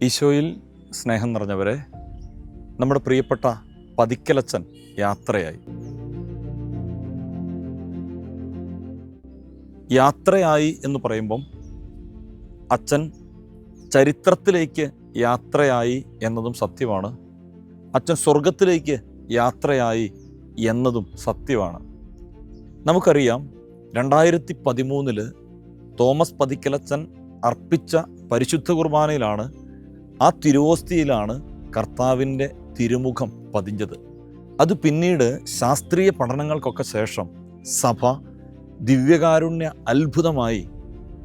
ഈശോയിൽ സ്നേഹം നിറഞ്ഞവരെ, നമ്മുടെ പ്രിയപ്പെട്ട പതിക്കലച്ചൻ യാത്രയായി എന്ന് പറയുമ്പം അച്ഛൻ ചരിത്രത്തിലേക്ക് യാത്രയായി എന്നതും സത്യമാണ്. അച്ഛൻ സ്വർഗത്തിലേക്ക് യാത്രയായി എന്നതും സത്യമാണ്. നമുക്കറിയാം, 2013 തോമസ് പതിക്കലച്ചൻ അർപ്പിച്ച പരിശുദ്ധ കുർബാനയിലാണ്, ആ തിരുവോസ്തിയിലാണ് കർത്താവിൻ്റെ തിരുമുഖം പതിഞ്ഞത്. അത് പിന്നീട് ശാസ്ത്രീയ പഠനങ്ങൾക്കൊക്കെ ശേഷം സഭ ദിവ്യകാരുണ്യ അത്ഭുതമായി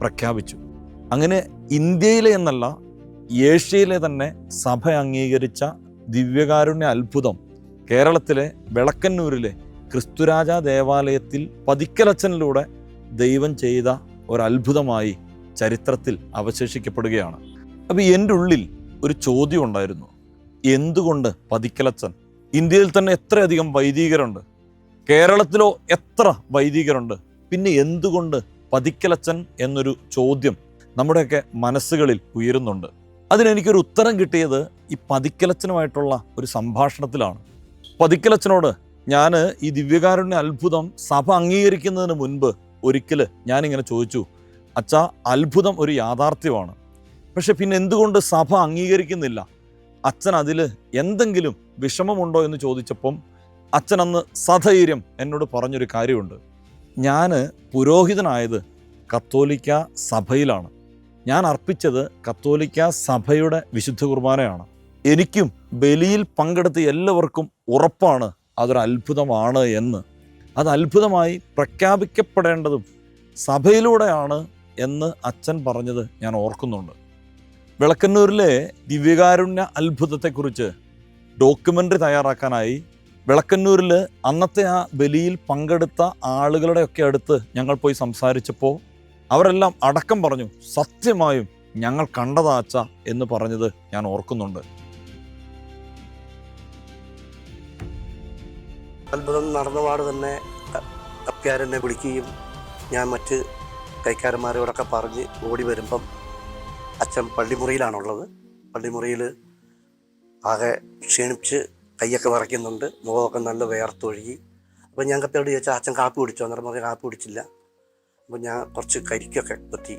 പ്രഖ്യാപിച്ചു. അങ്ങനെ ഇന്ത്യയിലെ എന്നല്ല, ഏഷ്യയിലെ തന്നെ സഭ അംഗീകരിച്ച ദിവ്യകാരുണ്യ അത്ഭുതം കേരളത്തിലെ വിളക്കന്നൂരിലെ ക്രിസ്തുരാജ ദേവാലയത്തിൽ പതിക്കലച്ചനിലൂടെ ദൈവം ചെയ്ത ഒരത്ഭുതമായി ചരിത്രത്തിൽ അവശേഷിക്കപ്പെടുകയാണ്. അപ്പോൾ എൻ്റെ ഉള്ളിൽ ഒരു ചോദ്യം ഉണ്ടായിരുന്നു, എന്തുകൊണ്ട് പതിക്കലച്ചൻ? ഇന്ത്യയിൽ തന്നെ എത്രയധികം വൈദികരുണ്ട്, കേരളത്തിലോ എത്ര വൈദികരുണ്ട്, പിന്നെ എന്തുകൊണ്ട് പതിക്കലച്ചൻ എന്നൊരു ചോദ്യം നമ്മുടെയൊക്കെ മനസ്സുകളിൽ ഉയരുന്നുണ്ട്. അതിനെനിക്കൊരു ഉത്തരം കിട്ടിയത് ഈ പതിക്കലച്ചനുമായിട്ടുള്ള ഒരു സംഭാഷണത്തിലാണ്. പതിക്കലച്ചനോട് ഞാൻ ഈ ദിവ്യകാരുണ്യ അത്ഭുതം സഭ അംഗീകരിക്കുന്നതിന് മുൻപ് ഒരിക്കൽ ഞാനിങ്ങനെ ചോദിച്ചു, അച്ഛാ, അത്ഭുതം ഒരു യാഥാർത്ഥ്യമാണ്, പക്ഷെ പിന്നെ എന്തുകൊണ്ട് സഭ അംഗീകരിക്കുന്നില്ല? അച്ഛൻ അതിൽ എന്തെങ്കിലും വിഷമമുണ്ടോ എന്ന് ചോദിച്ചപ്പം അച്ഛൻ അന്ന് സധൈര്യം എന്നോട് പറഞ്ഞൊരു കാര്യമുണ്ട്. ഞാൻ പുരോഹിതനായത് കത്തോലിക്ക സഭയിലാണ്, ഞാൻ അർപ്പിച്ചത് കത്തോലിക്ക സഭയുടെ വിശുദ്ധ കുർബാനയാണ്. എനിക്കും ബലിയിൽ പങ്കെടുത്ത എല്ലാവർക്കും ഉറപ്പാണ് അതൊരു അത്ഭുതമാണ് എന്ന്. അത് അത്ഭുതമായി പ്രഖ്യാപിക്കപ്പെടേണ്ടതും സഭയിലൂടെയാണ് എന്ന് അച്ഛൻ പറഞ്ഞത് ഞാൻ ഓർക്കുന്നുണ്ട്. വിളക്കന്നൂരിലെ ദിവ്യകാരുണ്യ അത്ഭുതത്തെക്കുറിച്ച് ഡോക്യുമെൻ്ററി തയ്യാറാക്കാനായി വിളക്കന്നൂരിൽ അന്നത്തെ ആ ബലിയിൽ പങ്കെടുത്ത ആളുകളുടെയൊക്കെ അടുത്ത് ഞങ്ങൾ പോയി സംസാരിച്ചപ്പോൾ അവരെല്ലാം അടക്കം പറഞ്ഞു, സത്യമായും ഞങ്ങൾ കണ്ടതാ അച്ഛ എന്ന് പറഞ്ഞത് ഞാൻ ഓർക്കുന്നുണ്ട്. അത്ഭുതം നടന്നപാട് തന്നെ അപ്പ്യാരെന്നെ വിളിക്കുകയും ഞാൻ മറ്റ് കൈക്കാരന്മാരോടൊക്കെ പറഞ്ഞ് ഓടി വരുമ്പം അച്ഛൻ പള്ളിമുറിയിലാണുള്ളത്. പള്ളിമുറിയിൽ ആകെ ക്ഷീണിച്ച് കൈയൊക്കെ വിറയ്ക്കുന്നുണ്ട്, മുഖമൊക്കെ നല്ല വേർത്തൊഴുകി. അപ്പോൾ ഞാൻ കപ്പയോട് ചോദിച്ചാൽ അച്ഛൻ കാപ്പി കുടിച്ചോ? അന്നേരം പറഞ്ഞാൽ കാപ്പി കുടിച്ചില്ല. അപ്പോൾ ഞാൻ കുറച്ച് കരിക്കൊക്കെ പറ്റി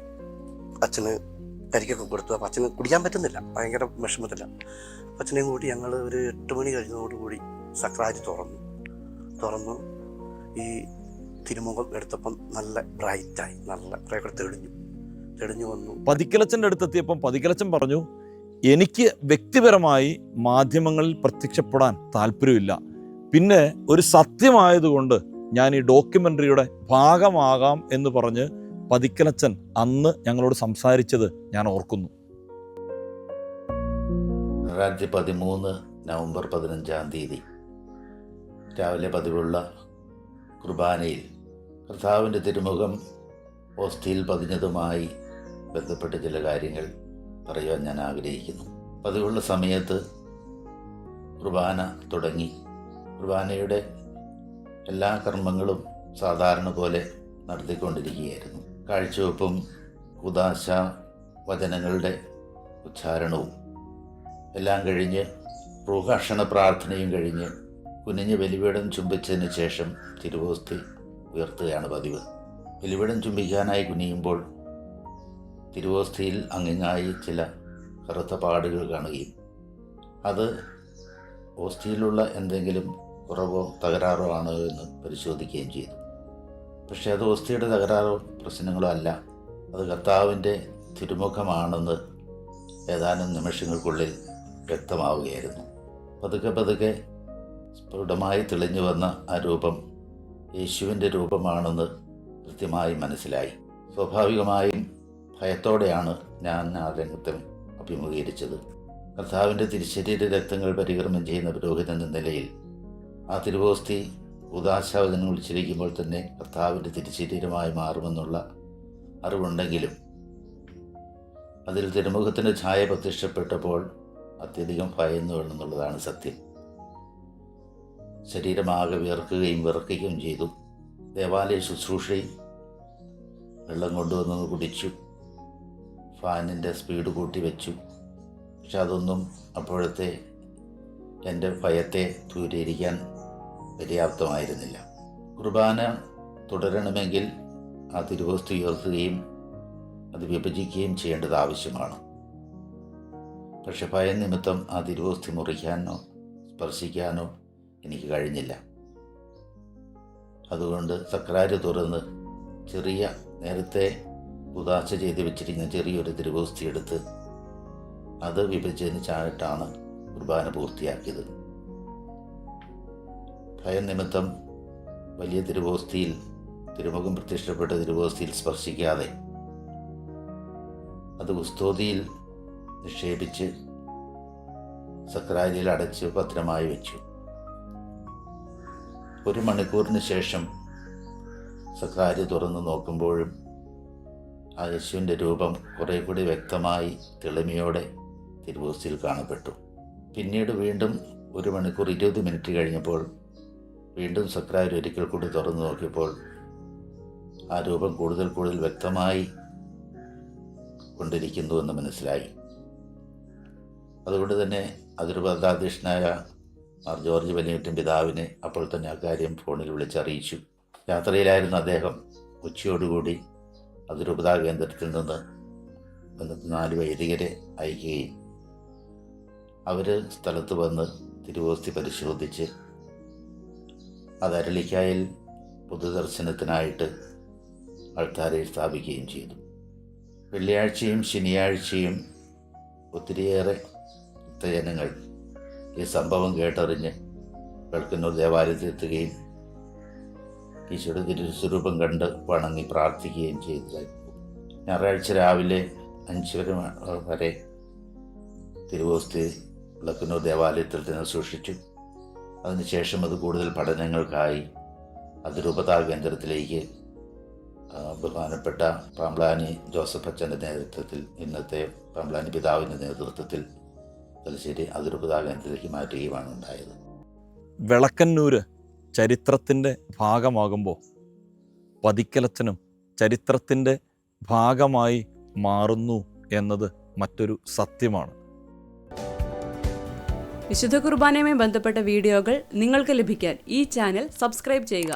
അച്ഛന് കരിക്കൊക്കെ കൊടുത്തു. അപ്പോൾ അച്ഛന് കുടിക്കാൻ പറ്റുന്നില്ല, ഭയങ്കര വിഷമത്തില്ല. അപ്പോൾ അച്ഛനെയും കൂടി ഞങ്ങൾ ഒരു 8 മണി കഴിഞ്ഞതോടുകൂടി സക്രാരി തുറന്നു ഈ തിരുമുഖം എടുത്തപ്പം നല്ല ബ്രൈറ്റായി, നല്ല പ്രേക്ഷകർ തെളിഞ്ഞു വന്നു. പതിക്കലച്ചൻ്റെ അടുത്തെത്തിയപ്പം പതിക്കലച്ചൻ പറഞ്ഞു, എനിക്ക് വ്യക്തിപരമായി മാധ്യമങ്ങളിൽ പ്രത്യക്ഷപ്പെടാൻ താല്പര്യമില്ല, പിന്നെ ഒരു സത്യമായതുകൊണ്ട് ഞാൻ ഈ ഡോക്യുമെൻ്ററിയുടെ ഭാഗമാകാം എന്ന് പറഞ്ഞ് പതിക്കലച്ചൻ അന്ന് ഞങ്ങളോട് സംസാരിച്ചത് ഞാൻ ഓർക്കുന്നു. 2013 നവംബർ 15 രാവിലെ പതിവുള്ള കുർബാനയിൽ കർത്താവിൻ്റെ തിരുമുഖം ഓസ്തിയിൽ പതിഞ്ഞതുമായി ബന്ധപ്പെട്ട് ചില കാര്യങ്ങൾ പറയുവാൻ ഞാൻ ആഗ്രഹിക്കുന്നു. പതിവുള്ള സമയത്ത് കുർബാന തുടങ്ങി. കുർബാനയുടെ എല്ലാ കർമ്മങ്ങളും സാധാരണ പോലെ നടത്തിക്കൊണ്ടിരിക്കുകയായിരുന്നു. കാഴ്ചവെപ്പും കുദാശ വചനങ്ങളുടെ ഉച്ചാരണവും എല്ലാം കഴിഞ്ഞ് പ്രഭാഷണ പ്രാർത്ഥനയും കഴിഞ്ഞ് കുനിഞ്ഞ് ബലിപീഠം ചുംബിച്ചതിന് ശേഷം തിരുവോസ്തി ഉയർത്തുകയാണ് പതിവ്. ബലിപീഠം ചുംബിക്കാനായി കുനിയുമ്പോൾ തിരുവോസ്തിയിൽ അങ്ങിങ്ങായി ചില കറുത്ത പാടുകൾ കാണുകയും അത് ഓസ്തിയിലുള്ള എന്തെങ്കിലും കുറവോ തകരാറോ ആണോ എന്ന് പരിശോധിക്കുകയും ചെയ്തു. പക്ഷേ അത് ഓസ്തിയുടെ തകരാറോ പ്രശ്നങ്ങളോ അല്ല, അത് കർത്താവിൻ്റെ തിരുമുഖമാണെന്ന് ഏതാനും നിമിഷങ്ങൾക്കുള്ളിൽ വ്യക്തമാവുകയായിരുന്നു. പതുക്കെ സ്ഫുടമായി തെളിഞ്ഞു വന്ന ആ രൂപം യേശുവിൻ്റെ രൂപമാണെന്ന് കൃത്യമായി മനസ്സിലായി. സ്വാഭാവികമായും ഭയത്തോടെയാണ് ഞാൻ ആ രംഗത്തെ അഭിമുഖീകരിച്ചത്. കർത്താവിൻ്റെ തിരുശരീര രക്തങ്ങൾ പരികർമ്മം ചെയ്യുന്ന പുരോഹിതൻ എന്ന നിലയിൽ ആ തിരുവോസ്തി ഉദാശവചനം വിളിച്ചിരിക്കുമ്പോൾ തന്നെ കർത്താവിൻ്റെ തിരുശരീരമായി മാറുമെന്നുള്ള അറിവുണ്ടെങ്കിലും അതിൽ തിരുമുഖത്തിൻ്റെ ഛായ പ്രത്യക്ഷപ്പെട്ടപ്പോൾ അത്യധികം ഭയന്നു എന്നുള്ളതാണ് സത്യം. ശരീരമാകെ വിയർക്കുകയും വിറക്കുകയും ചെയ്തു. ദേവാലയ ശുശ്രൂഷയും വെള്ളം കൊണ്ടുവന്ന് കുടിച്ചു, ഫാനിൻ്റെ സ്പീഡ് കൂട്ടി വെച്ചു. പക്ഷെ അതൊന്നും അപ്പോഴത്തെ എൻ്റെ ഭയത്തെ ദൂരീകരിക്കാൻ പര്യാപ്തമായിരുന്നില്ല. കുർബാന തുടരണമെങ്കിൽ ആ തിരുവോസ്തി ഉയർത്തുകയും അത് വിഭജിക്കുകയും ചെയ്യേണ്ടത് ആവശ്യമാണ്. പക്ഷെ ഭയം നിമിത്തം ആ തിരുവോസ്തി മുറിക്കാനോ സ്പർശിക്കാനോ എനിക്ക് കഴിഞ്ഞില്ല. അതുകൊണ്ട് സക്രാരി തുറന്ന് നേരത്തെ ഉദാശ ചെയ്ത് വെച്ചിരിക്കുന്ന ചെറിയൊരു തിരുവോസ്തി എടുത്ത് അത് വിഭജിച്ചായിട്ടാണ് കുർബാന പൂർത്തിയാക്കിയത്. ഭയം നിമിത്തം വലിയ തിരുവോസ്തിയിൽ, തിരുമുഖം പ്രത്യക്ഷപ്പെട്ട തിരുവോസ്തിയിൽ സ്പർശിക്കാതെ അത് കുസ്തോതിയിൽ നിക്ഷേപിച്ച് സക്രാരിയിൽ അടച്ച് ഭദ്രമായി വെച്ചു. 1 മണിക്കൂറിന് ശേഷം സക്രാരി തുറന്ന് നോക്കുമ്പോഴും ആ യേശുവിൻ്റെ രൂപം കുറേ കൂടി വ്യക്തമായി തെളിമയോടെ തിരുവോസ്തിയിൽ കാണപ്പെട്ടു. പിന്നീട് വീണ്ടും 1 മണിക്കൂർ 20 മിനിറ്റ് കഴിഞ്ഞപ്പോൾ വീണ്ടും സക്രാരി ഒരിക്കൽ കൂടി തുറന്നു നോക്കിയപ്പോൾ ആ രൂപം കൂടുതൽ വ്യക്തമായി കൊണ്ടിരിക്കുന്നുവെന്ന് മനസ്സിലായി. അതുകൊണ്ട് തന്നെ അതിരൂപതാധ്യക്ഷനായ മാർ ജോർജ് വലിയറ്റൻ പിതാവിനെ അപ്പോൾ തന്നെ അക്കാര്യം ഫോണിൽ വിളിച്ചറിയിച്ചു. യാത്രയിലായിരുന്ന അദ്ദേഹം ഉച്ചയോടുകൂടി അതിരൂപതാ കേന്ദ്രത്തിൽ നിന്ന് 4 വൈദികരെ അയക്കുകയും അവർ സ്ഥലത്ത് വന്ന് തിരുവോസ്തി പരിശോധിച്ച് അത് അരളിക്കായിൽ പൊതുദർശനത്തിനായിട്ട് അൾത്താരയിൽ സ്ഥാപിക്കുകയും ചെയ്തു. വെള്ളിയാഴ്ചയും ശനിയാഴ്ചയും ഒത്തിരിയേറെ ഭക്തജനങ്ങൾ ഈ സംഭവം കേട്ടറിഞ്ഞ് വെളുക്കന്നൂർ ദേവാലയത്തിലെത്തുകയും ഈശോയുടെ തിരുസ്വരൂപം കണ്ട് വണങ്ങി പ്രാർത്ഥിക്കുകയും ചെയ്തതായി. ഞായറാഴ്ച രാവിലെ 5 വരെ തിരുവോസ്തി വെളുക്കന്നൂർ ദേവാലയത്തിൽ തന്നെ സൂക്ഷിച്ചു. അതിനുശേഷം അത് കൂടുതൽ പഠനങ്ങൾക്കായി അതിരൂപതാ കേന്ദ്രത്തിലേക്ക് ബഹുമാനപ്പെട്ട പാമ്പ്ലാനി ജോസഫ് അച്ഛൻ്റെ നേതൃത്വത്തിൽ, ഇന്നത്തെ പാമ്പ്ലാനി പിതാവിൻ്റെ നേതൃത്വത്തിൽ തലശ്ശേരി അതിരൂപതാ കേന്ദ്രത്തിലേക്ക് മാറ്റുകയുമാണ് ഉണ്ടായത്. വെളക്കന്നൂര് ചരിത്രത്തിൻ്റെ ഭാഗമാകുമ്പോൾ പതിക്കലച്ചനും ചരിത്രത്തിൻ്റെ ഭാഗമായി മാറുന്നു എന്നത് മറ്റൊരു സത്യമാണ്. വിശുദ്ധ കുർബാനയുമായി ബന്ധപ്പെട്ട വീഡിയോകൾ നിങ്ങൾക്ക് ലഭിക്കാൻ ഈ ചാനൽ സബ്സ്ക്രൈബ് ചെയ്യുക.